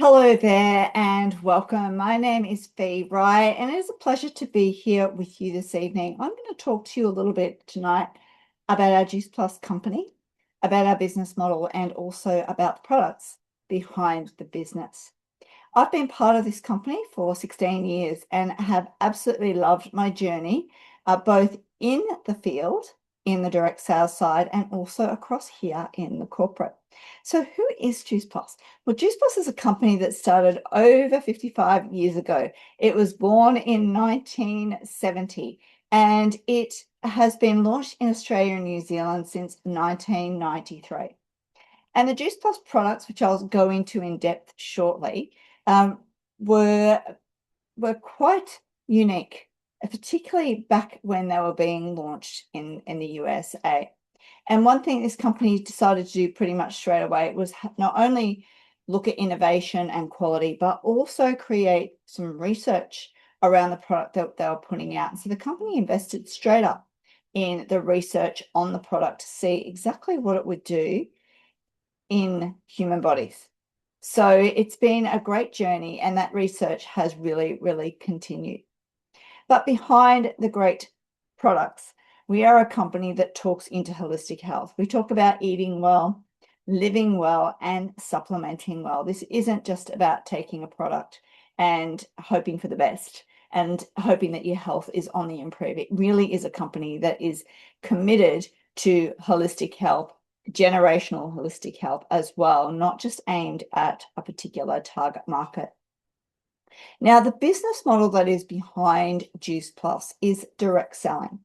Hello there and welcome. My name is Fe Rye and it is a pleasure to be here with you this evening. I'm going to talk to you a little bit tonight about our Juice Plus company, about our business model, and also about the products behind the business. I've been part of this company for 16 years and have absolutely loved my journey, both in the field, in the direct sales side, and also across here in the corporate. So, who is Juice Plus? Well, Juice Plus is a company that started over 55 years ago. It was born in 1970 and it has been launched in Australia and New Zealand since 1993. And the Juice Plus products, which I'll go into in depth shortly, um, were were quite unique, particularly back when they were being launched in the USA. And one thing this company decided to do pretty much straight away was not only look at innovation and quality, but also create some research around the product that they were putting out. So the company invested straight up in the research on the product to see exactly what it would do in human bodies. So it's been a great journey, and that research has really, really continued. But behind the great products, we are a company that talks into holistic health. We talk about eating well, living well, and supplementing well. This isn't just about taking a product and hoping for the best and hoping that your health is on the improve. It really is a company that is committed to holistic health, generational holistic health as well, not just aimed at a particular target market. Now, the business model that is behind Juice Plus is direct selling.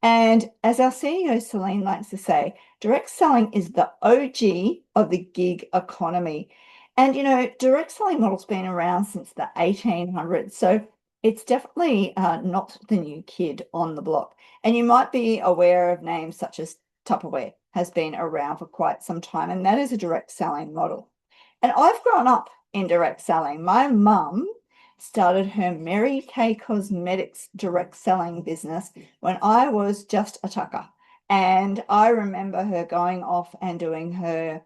And as our CEO Celine likes to say, direct selling is the OG of the gig economy. And direct selling model's been around since the 1800s. So it's definitely not the new kid on the block. And you might be aware of names such as Tupperware has been around for quite some time, and that is a direct selling model. And I've grown up in direct selling. My mum started her Mary Kay Cosmetics direct selling business when I was just a tucker. And I remember her going off and doing her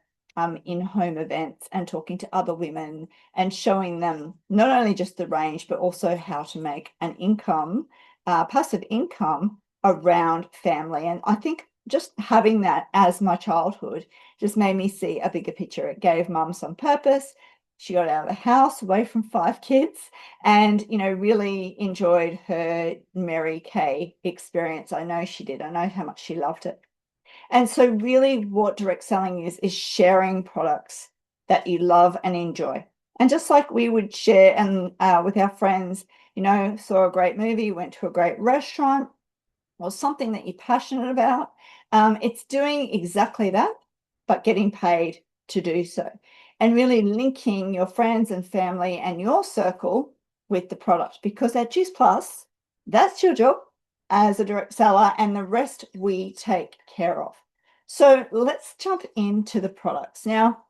in-home events and talking to other women and showing them not only just the range, but also how to make an income, passive income around family. And I think just having that as my childhood just made me see a bigger picture. It gave mum some purpose. She got out of the house away from 5 kids and, really enjoyed her Mary Kay experience. I know she did. I know how much she loved it. And so really what direct selling is sharing products that you love and enjoy. And just like we would share and with our friends, saw a great movie, went to a great restaurant, or something that you're passionate about, it's doing exactly that, but getting paid to do so. And really linking your friends and family and your circle with the product, because at Juice Plus, that's your job as a direct seller, and the rest we take care of. So let's jump into the products. Now,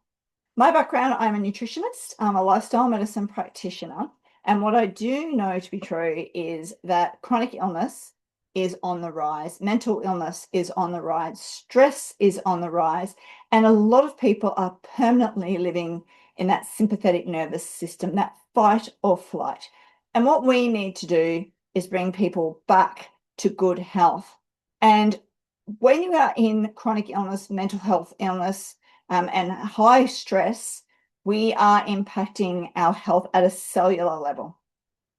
my background, I'm a nutritionist, I'm a lifestyle medicine practitioner. And what I do know to be true is that chronic illness is on the rise, mental illness is on the rise, stress is on the rise, and a lot of people are permanently living in that sympathetic nervous system, that fight or flight. And what we need to do is bring people back to good health. And when you are in chronic illness, mental health illness, and high stress, we are impacting our health at a cellular level.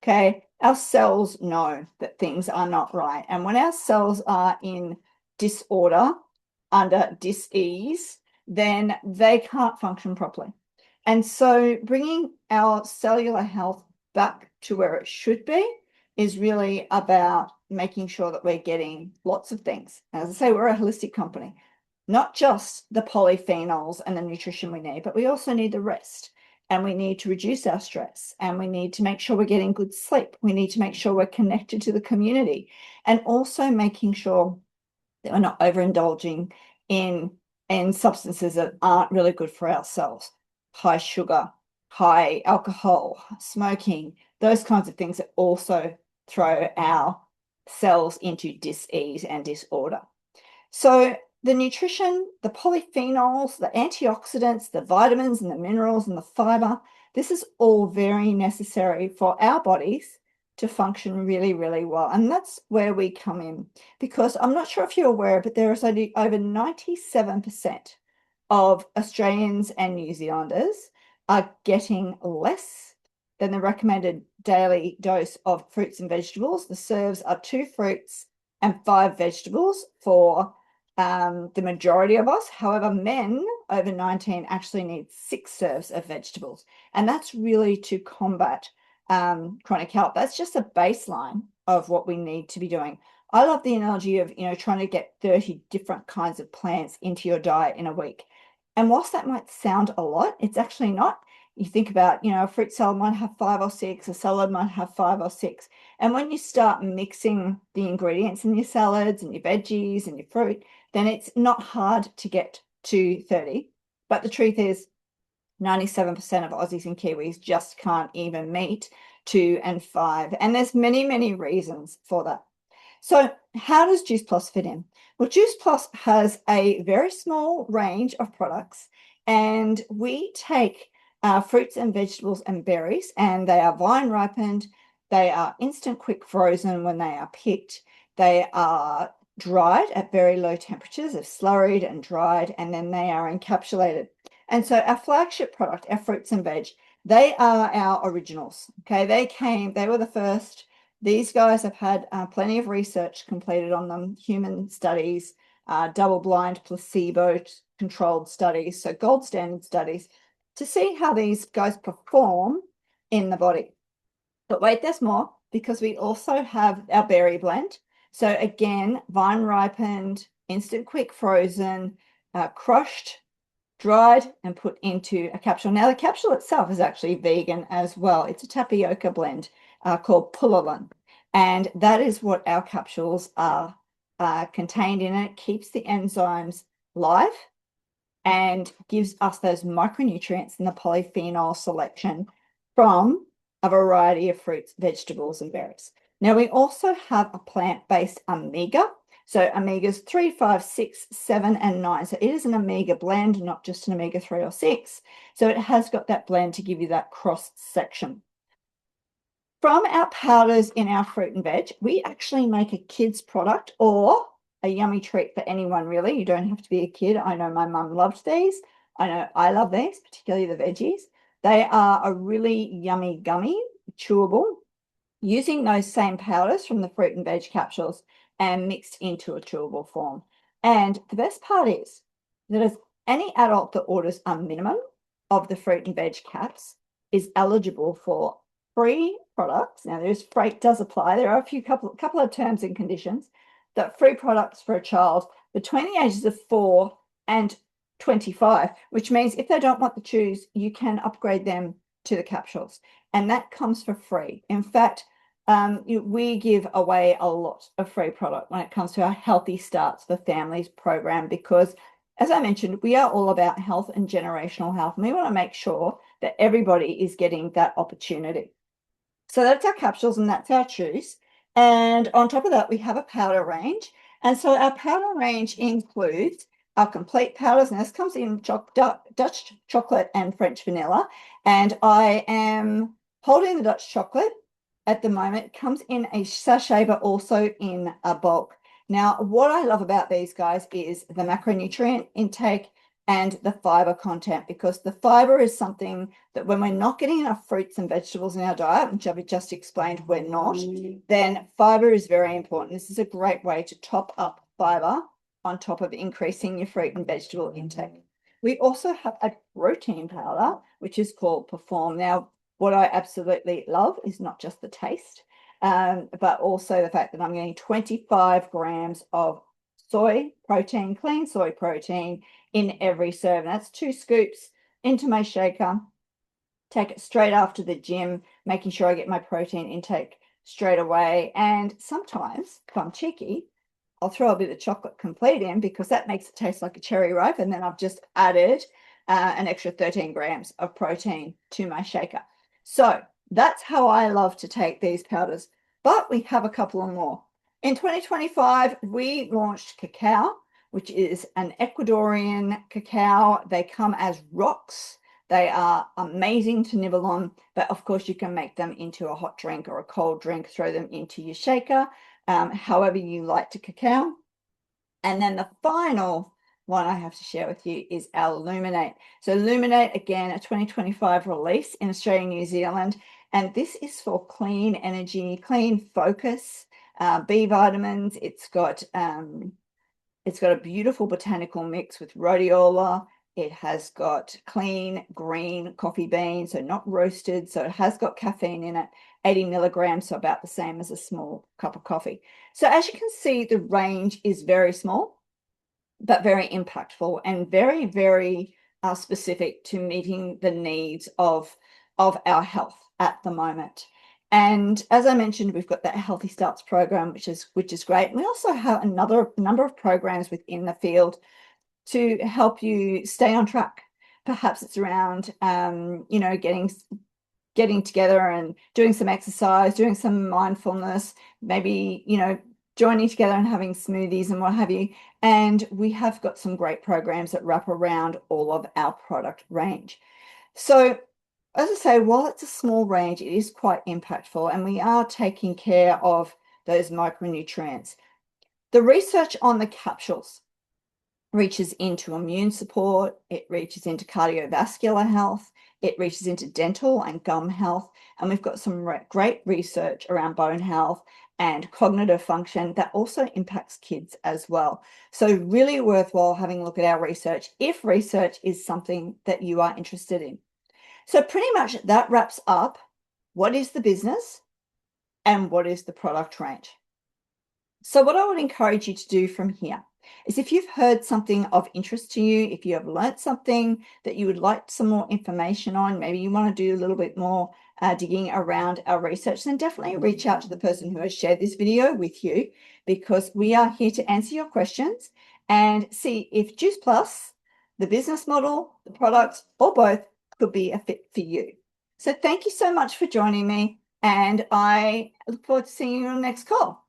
Okay, our cells know that things are not right. And when our cells are in disorder, under dis-ease, then they can't function properly. And so bringing our cellular health back to where it should be is really about making sure that we're getting lots of things. As I say, we're a holistic company, not just the polyphenols and the nutrition we need, but we also need the rest. And we need to reduce our stress, and we need to make sure we're getting good sleep. We need to make sure we're connected to the community, and also making sure that we're not overindulging in substances that aren't really good for ourselves. High sugar, high alcohol, smoking, those kinds of things that also throw our cells into dis-ease and disorder. So the nutrition, the polyphenols, the antioxidants, the vitamins and the minerals and the fiber, this is all very necessary for our bodies to function really, really well. And that's where we come in, because I'm not sure if you're aware, but there is only over 97% of Australians and New Zealanders are getting less than the recommended daily dose of fruits and vegetables. The serves are 2 fruits and 5 vegetables for the majority of us. However, men over 19 actually need 6 serves of vegetables. And that's really to combat chronic health. That's just a baseline of what we need to be doing. I love the analogy of, trying to get 30 different kinds of plants into your diet in a week. And whilst that might sound a lot, it's actually not. You think about, a fruit salad might have 5 or 6, a salad might have 5 or 6. And when you start mixing the ingredients in your salads and your veggies and your fruit, then it's not hard to get to 30. But the truth is, 97% of Aussies and Kiwis just can't even meet 2 and 5. And there's many, many reasons for that. So how does Juice Plus fit in? Well, Juice Plus has a very small range of products, and we take fruits and vegetables and berries, and they are vine ripened. They are instant quick frozen when they are picked. They are dried at very low temperatures, they're slurried and dried, and then they are encapsulated. And so our flagship product, our fruits and veg, they are our originals. Okay, they were the first. These guys have had plenty of research completed on them, human studies, double-blind placebo-controlled studies, so gold standard studies, to see how these guys perform in the body. But wait, there's more, because we also have our berry blend. So again, vine ripened, instant quick frozen, crushed, dried, and put into a capsule. Now, the capsule itself is actually vegan as well. It's a tapioca blend called Pullulan. And that is what our capsules are contained in. It keeps the enzymes live and gives us those micronutrients and the polyphenol selection from a variety of fruits, vegetables, and berries. Now, we also have a plant-based omega. So omegas 3, 5, 6, 7, and 9. So it is an omega blend, not just an omega 3 or 6. So it has got that blend to give you that cross section. From our powders in our fruit and veg, we actually make a kid's product, or a yummy treat for anyone, really. You don't have to be a kid. I know my mum loved these. I know I love these, particularly the veggies. They are a really yummy gummy, chewable, using those same powders from the fruit and veg capsules and mixed into a chewable form. And the best part is that as any adult that orders a minimum of the fruit and veg caps is eligible for free products. Now, there's freight does apply. There are a couple of terms and conditions. That free products for a child between the ages of 4 and 25, which means if they don't want the chews, you can upgrade them to the capsules, and that comes for free. In fact, we give away a lot of free product when it comes to our Healthy Starts for Families program, because as I mentioned, we are all about health and generational health, and we want to make sure that everybody is getting that opportunity. So that's our capsules and that's our chews. And on top of that, we have a powder range. And so our powder range includes our complete powders. And this comes in Dutch chocolate and French vanilla. And I am holding the Dutch chocolate at the moment. It comes in a sachet, but also in a bulk. Now, what I love about these guys is the macronutrient intake and the fiber content, because the fiber is something that when we're not getting enough fruits and vegetables in our diet, which I've just explained we're not, then fiber is very important. This is a great way to top up fiber on top of increasing your fruit and vegetable intake. We also have a protein powder, which is called Perform. Now, what I absolutely love is not just the taste, but also the fact that I'm getting 25 grams of soy protein, clean soy protein in every serve. And that's 2 scoops into my shaker. Take it straight after the gym, making sure I get my protein intake straight away. And sometimes, if I'm cheeky, I'll throw a bit of chocolate complete in, because that makes it taste like a cherry ripe. And then I've just added an extra 13 grams of protein to my shaker. So that's how I love to take these powders. But we have a couple more. In 2025, we launched cacao. which is an Ecuadorian cacao. They come as rocks. They are amazing to nibble on, but of course you can make them into a hot drink or a cold drink, throw them into your shaker, however you like to cacao. And then the final one I have to share with you is our Illuminate. So Illuminate, again, a 2025 release in Australia and New Zealand. And this is for clean energy, clean focus, B vitamins. It's got a beautiful botanical mix with rhodiola. It has got clean green coffee beans, so not roasted. So it has got caffeine in it, 80 milligrams, so about the same as a small cup of coffee. So as you can see, the range is very small, but very impactful and very, very specific to meeting the needs of our health at the moment. And as I mentioned, we've got that Healthy Starts program, which is great. And we also have another number of programs within the field to help you stay on track. Perhaps it's around, getting together and doing some exercise, doing some mindfulness, maybe, joining together and having smoothies and what have you. And we have got some great programs that wrap around all of our product range. So as I say, while it's a small range, it is quite impactful, and we are taking care of those micronutrients. The research on the capsules reaches into immune support, it reaches into cardiovascular health, it reaches into dental and gum health, and we've got some great research around bone health and cognitive function that also impacts kids as well. So really worthwhile having a look at our research if research is something that you are interested in. So pretty much that wraps up what is the business and what is the product range. So what I would encourage you to do from here is, if you've heard something of interest to you, if you have learnt something that you would like some more information on, maybe you want to do a little bit more digging around our research, then definitely reach out to the person who has shared this video with you, because we are here to answer your questions and see if Juice Plus, the business model, the products, or both could be a fit for you. So thank you so much for joining me, and I look forward to seeing you on the next call.